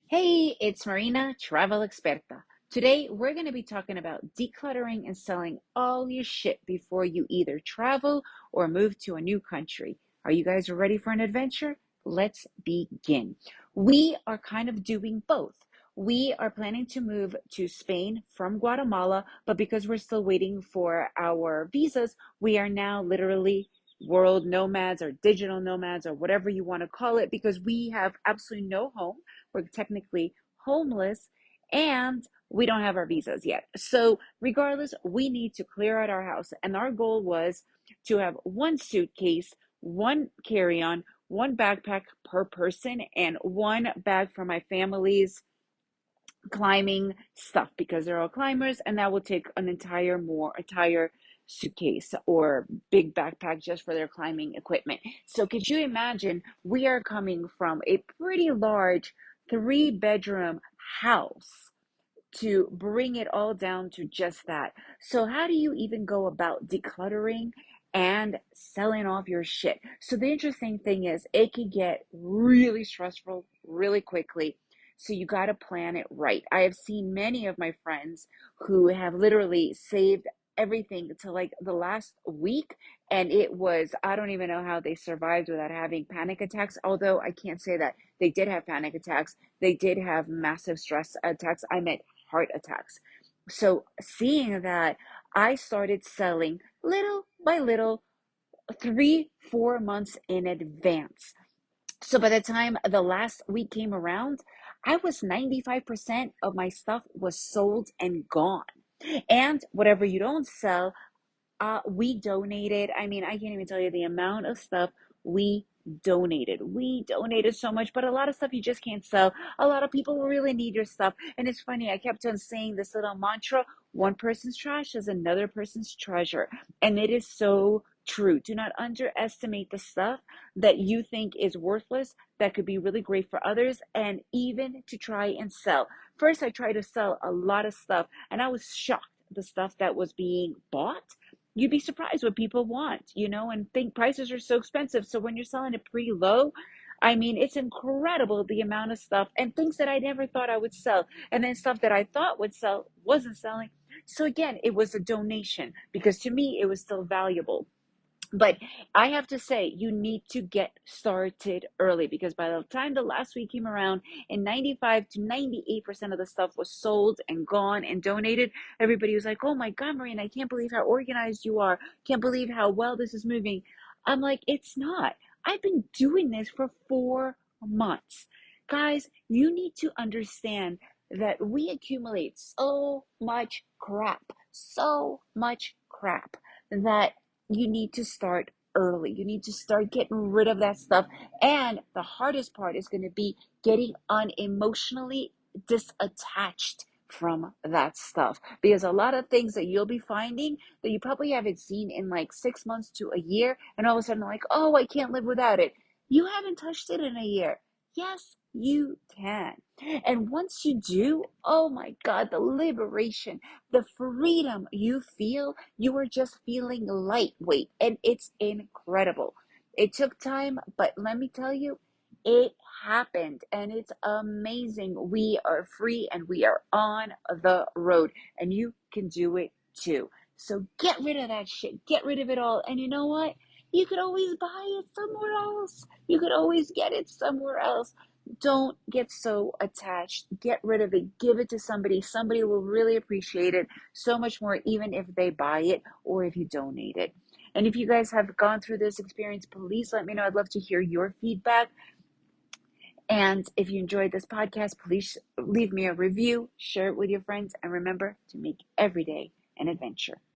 Hey, it's Marina, Travel Experta. Today, we're going to be talking about decluttering and selling all your shit before you either travel or move to a new country. Are you guys ready for an adventure? Let's begin. We are kind of doing both. We are planning to move to Spain from Guatemala, but because we're still waiting for our visas, we are now literally world nomads or digital nomads or whatever you want to call it because we have absolutely no home. We're technically homeless and we don't have our visas yet. So, regardless, we need to clear out our house. And our goal was to have one suitcase, one carry on, one backpack per person, and one bag for my family's climbing stuff because they're all climbers, and that will take an entire suitcase or big backpack just for their climbing equipment. So could you imagine, we are coming from a pretty large 3-bedroom house to bring it all down to just that. So how do you even go about decluttering and selling off your shit? So the interesting thing is it can get really stressful really quickly. So you got to plan it right. I have seen many of my friends who have literally saved everything to like the last week, and it was, I don't even know how they survived without having panic attacks, although I can't say that they did have panic attacks. They did have massive stress attacks. I meant heart attacks. So seeing that, I started selling little by little, 3, 4 months in advance. So by the time the last week came around, I was 95% of my stuff was sold and gone. And whatever you don't sell, we donated. I mean, I can't even tell you the amount of stuff we donated. We donated so much, but a lot of stuff you just can't sell. A lot of people really need your stuff. And it's funny, I kept on saying this little mantra: one person's trash is another person's treasure. And it is so true. Do not underestimate the stuff that you think is worthless, that could be really great for others, and even to try and sell. First, I tried to sell a lot of stuff, and I was shocked the stuff that was being bought. You'd be surprised what people want, and think prices are so expensive. So when you're selling it pretty low, I mean, it's incredible the amount of stuff and things that I never thought I would sell. And then stuff that I thought would sell wasn't selling. So again, it was a donation because to me, it was still valuable. But I have to say, you need to get started early because by the time the last week came around and 95 to 98% of the stuff was sold and gone and donated, everybody was like, oh my God, Marina, I can't believe how organized you are. Can't believe how well this is moving. I'm like, it's not. I've been doing this for 4 months. Guys, you need to understand that we accumulate so much crap that you need to start early. You need to start getting rid of that stuff. And the hardest part is going to be getting unemotionally disattached from that stuff. Because a lot of things that you'll be finding that you probably haven't seen in like 6 months to a year, and all of a sudden, like, oh, I can't live without it. You haven't touched it in a year. Yes, you can. And once you do, oh my God, the liberation, the freedom you feel, you are just feeling lightweight, and it's incredible. It took time, but let me tell you, it happened, and it's amazing. We are free and we are on the road, and you can do it too. So get rid of that shit, get rid of it all. And you know what? You could always buy it somewhere else. You could always get it somewhere else. Don't get so attached. Get rid of it. Give it to somebody. Somebody will really appreciate it so much more, even if they buy it or if you donate it. And if you guys have gone through this experience, please let me know. I'd love to hear your feedback. And if you enjoyed this podcast, please leave me a review, share it with your friends, and remember to make every day an adventure.